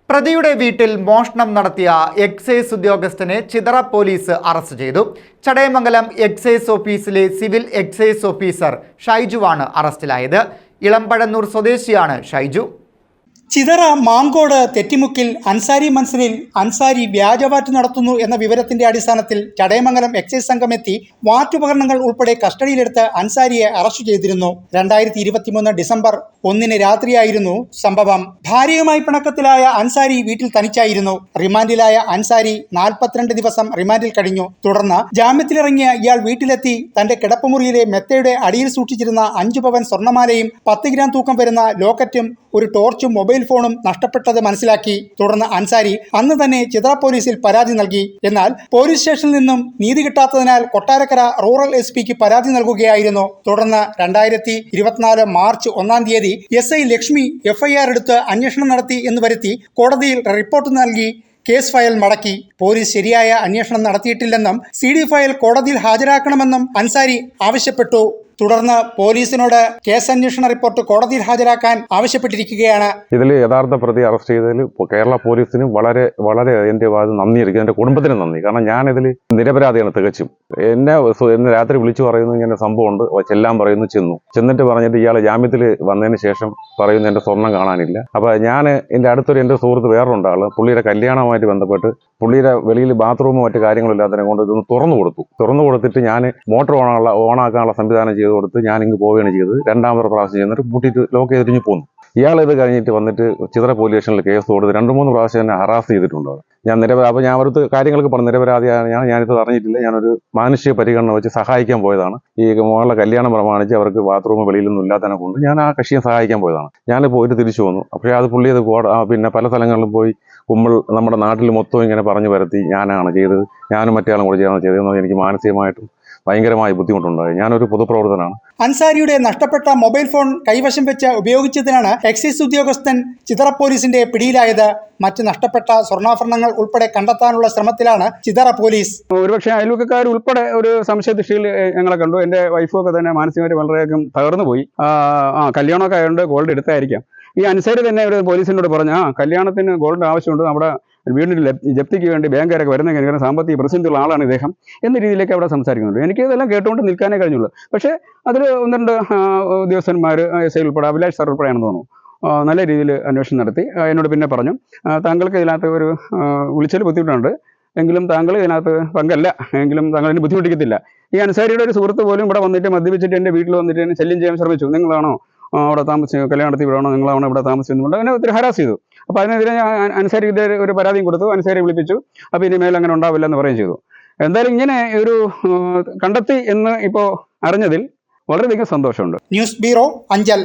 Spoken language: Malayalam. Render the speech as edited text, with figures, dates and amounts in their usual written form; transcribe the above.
പ്രതിയുടെ വീട്ടിൽ മോഷണം നടത്തിയ എക്സൈസ് ഉദ്യോഗസ്ഥനെ ചിതറ പോലീസ് അറസ്റ്റ് ചെയ്തു. ചടയമംഗലം എക്സൈസ് ഓഫീസിലെ സിവിൽ എക്സൈസ് ഓഫീസർ ഷൈജുവാണ് അറസ്റ്റിലായത്. ഇളമ്പഴന്നൂർ സ്വദേശിയാണ് ഷൈജു. ചിതറ മാങ്കോട് തെറ്റിമുക്കിൽ അൻസാരി മൻസിലിൽ അൻസാരി വ്യാജവാറ്റ് നടത്തുന്നു എന്ന വിവരത്തിന്റെ അടിസ്ഥാനത്തിൽ ചടയമംഗലം എക്സൈസ് സംഘം എത്തി വാറ്റുപകരണങ്ങൾ ഉൾപ്പെടെ കസ്റ്റഡിയിലെടുത്ത് അൻസാരിയെ അറസ്റ്റ് ചെയ്തിരുന്നു. 2023 ഡിസംബർ 1 രാത്രിയായിരുന്നു സംഭവം. ഭാര്യയുമായി പിണക്കത്തിലായ അൻസാരി വീട്ടിൽ തനിച്ചായിരുന്നു. റിമാൻഡിലായ അൻസാരി 42 ദിവസം റിമാൻഡിൽ കഴിഞ്ഞു. തുടർന്ന് ജാമ്യത്തിലിറങ്ങിയ ഇയാൾ വീട്ടിലെത്തി തന്റെ കിടപ്പുമുറിയിലെ മെത്തയുടെ അടിയിൽ സൂക്ഷിച്ചിരുന്ന 5 പവൻ സ്വർണ്ണമാലയും 10 ഗ്രാം തൂക്കം വരുന്ന ലോക്കറ്റും ഒരു ടോർച്ചും മൊബൈൽ ഫോണും നഷ്ടപ്പെട്ടത് മനസ്സിലാക്കി. തുടർന്ന് അൻസാരി അന്ന് തന്നെ ചിതറ പോലീസിൽ പരാതി നൽകി. എന്നാൽ പോലീസ് സ്റ്റേഷനിൽ നിന്നും നീതി കിട്ടാത്തതിനാൽ കൊട്ടാരക്കര റൂറൽ SP പരാതി നൽകുകയായിരുന്നു. തുടർന്ന് 2024 മാർച്ച് 1 SI ലക്ഷ്മി FIR എടുത്ത് അന്വേഷണം നടത്തി എന്ന് വരുത്തി കോടതിയിൽ റിപ്പോർട്ട് നൽകി കേസ് ഫയൽ മടക്കി. പോലീസ് ശരിയായ അന്വേഷണം നടത്തിയിട്ടില്ലെന്നും CD ഫയൽ കോടതിയിൽ ഹാജരാക്കണമെന്നും അൻസാരി ആവശ്യപ്പെട്ടു. തുടർന്ന് പോലീസിനോട് കേസന്വേഷണ റിപ്പോർട്ട് കോടതിയിൽ ഹാജരാക്കാൻ ആവശ്യപ്പെട്ടിരിക്കുകയാണ്. ഇതിൽ യഥാർത്ഥ പ്രതി അറസ്റ്റ് ചെയ്തതിൽ കേരള പോലീസിന് വളരെ വളരെ എൻ്റെ നന്ദിയിരിക്കും, എൻ്റെ കുടുംബത്തിന് നന്ദി. കാരണം ഞാനിതിൽ നിരപരാധിയാണ് തികച്ചും. എന്നെ രാത്രി വിളിച്ചു പറയുന്നു ഇങ്ങനെ സംഭവമുണ്ട്, ചെല്ലാൻ പറയുന്നു. ചെന്നിട്ട് പറഞ്ഞിട്ട് ഇയാൾ ജാമ്യത്തിൽ വന്നതിന് ശേഷം പറയുന്നു എൻ്റെ സ്വർണം കാണാനില്ല. അപ്പോൾ ഞാൻ എൻ്റെ അടുത്തൊരു എൻ്റെ സുഹൃത്ത് വേറൊരു ആൾ പുള്ളിയുടെ കല്യാണവുമായിട്ട് ബന്ധപ്പെട്ട് പുള്ളിയുടെ വെളിയിൽ ബാത്റൂമോ മറ്റു കാര്യങ്ങളില്ലാത്തതിനെ കൊണ്ട് ഇതൊന്ന് തുറന്നു കൊടുത്തിട്ട് ഞാൻ മോട്ടോർ ഓണാക്കാനുള്ള സംവിധാനം ചെയ്തു കൊടുത്ത് ഞാൻ ഇങ്ങ് പോവുകയാണ് ചെയ്തത്. രണ്ടാമത്തെ പ്രാവശ്യം ചെന്നിട്ട് പൂട്ടിയിട്ട് ലോക്ക് ചെയ്തിട്ട് പോന്നു. ഇയാൾ ഇത് കഴിഞ്ഞിട്ട് വന്നിട്ട് ചിതറ പോലീസ് സ്റ്റേഷനിൽ കേസ് കൊടുത്ത് 2-3 പ്രാവശ്യം എന്നെ ഹറാസ് ചെയ്തിട്ടുണ്ട്. ഞാൻ അപ്പോൾ ഞാൻ അവർക്ക് കാര്യങ്ങൾക്ക് പറഞ്ഞു നിരപരാധിയാണ്, ഞാനിത് അറിഞ്ഞിട്ടില്ല, ഞാനൊരു മാനുഷിക പരിഗണന വെച്ച് സഹായിക്കാൻ പോയതാണ്. ഈ മോളുടെ കല്യാണം പ്രമാണിച്ച് അവർക്ക് ബാത്റൂം വെളിയിലൊന്നും ഇല്ലാത്തതിനെ കൊണ്ട് ഞാൻ ആ കക്ഷിയെ സഹായിക്കാൻ പോയതാണ്. ഞാൻ പോയിട്ട് തിരിച്ചു വന്നു. പക്ഷേ അത് പുള്ളി അത് പിന്നെ പല സ്ഥലങ്ങളിലും പോയി നമ്മുടെ നാട്ടിൽ മൊത്തം ഇങ്ങനെ പറഞ്ഞു വരുത്തി ഞാനാണ് ചെയ്തത്, ഞാനും മറ്റേ കൂടെ ചെയ്താണ് ചെയ്തതെന്ന് എനിക്ക് മാനസികമായിട്ടും ഭയങ്കരമായ ബുദ്ധിമുട്ടുണ്ടായി. ഞാനൊരു പൊതുപ്രവർത്തനാണ്. അൻസാരിയുടെ നഷ്ടപ്പെട്ട മൊബൈൽ ഫോൺ കൈവശം വെച്ച് ഉപയോഗിച്ചതിനാണ് എക്സൈസ് ഉദ്യോഗസ്ഥൻ ചിതറ പോലീസിന്റെ പിടിയിലായത്. മറ്റ് നഷ്ടപ്പെട്ട സ്വർണ്ണാഭരണങ്ങൾ ഉൾപ്പെടെ കണ്ടെത്താനുള്ള ശ്രമത്തിലാണ് ചിതറ പോലീസ്. ഒരുപക്ഷെ അയൽവക്കക്കാർ ഉൾപ്പെടെ ഒരു സംശയദൃഷ്ടിയിൽ ഞങ്ങളെ കണ്ടു. എൻ്റെ വൈഫൊക്കെ തന്നെ മാനസികമായിട്ട് വളരെയധികം തകർന്നു പോയി. കല്യാണമൊക്കെ ആയതുകൊണ്ട് ഗോൾഡ് എടുത്തായിരിക്കാം. ഈ അൻസാരി തന്നെ ഒരു പോലീസിനോട് പറഞ്ഞു കല്യാണത്തിന് ഗോൾഡ് ആവശ്യമുണ്ട്, നമ്മുടെ വീടിൻ്റെ ജപ്തിക്ക് വേണ്ടി ബാങ്കുകാരൊക്കെ വരുന്നെങ്കിൽ എനിക്ക് സാമ്പത്തിക പ്രതിസന്ധിയുള്ള ആളാണ് ഇദ്ദേഹം എന്ന രീതിയിലേക്ക് അവിടെ സംസാരിക്കുന്നുണ്ട്. എനിക്ക് ഇതെല്ലാം കേട്ടുകൊണ്ട് നിൽക്കാനേ കഴിഞ്ഞുള്ളൂ. പക്ഷേ അതിൽ 1-2 ഉദ്യോഗസ്ഥന്മാർ SI ഉൾപ്പെടെ അഭിലാഷ് സാർ ഉൾപ്പെടെയാണെന്ന് തോന്നുന്നു നല്ല രീതിയിൽ അന്വേഷണം നടത്തി. എന്നോട് പിന്നെ പറഞ്ഞു താങ്കൾക്ക് ഇതിനകത്ത് ഒരു വിളിച്ചൊരു ബുദ്ധിമുട്ടുണ്ട്, എങ്കിലും താങ്കൾ ഇതിനകത്ത് പങ്കല്ല, എങ്കിലും താങ്കൾ അതിന് ബുദ്ധിമുട്ടിക്കത്തില്ല. ഈ അൻസാരിയുടെ ഒരു സുഹൃത്ത് പോലും ഇവിടെ വന്നിട്ട് മദ്യപിച്ചിട്ട് എൻ്റെ വീട്ടിൽ വന്നിട്ട് എന്നെ ശല്യം ചെയ്യാൻ ശ്രമിച്ചു. നിങ്ങളാണോ അവിടെ താമസിച്ചു, കല്യാണത്തിൽ വിടണോ, നിങ്ങളാണോ ഇവിടെ താമസിച്ചുകൊണ്ട് അങ്ങനെ ഒത്തിരി ഹരാസ് ചെയ്തു. അപ്പോൾ അതിനെതിരെ ഞാൻ അൻസാരിക്ക് ഒരു പരാതിയും കൊടുത്തു. അൻസാരി വിളിപ്പിച്ചു. അപ്പോൾ ഇനി മേൽ അങ്ങനെ ഉണ്ടാവില്ല എന്ന് പറയുകയും ചെയ്തു. എന്തായാലും ഇങ്ങനെ ഒരു കണ്ടെത്തി എന്ന് ഇപ്പോൾ അറിഞ്ഞതിൽ വളരെയധികം സന്തോഷമുണ്ട്. News bureau, Anchal.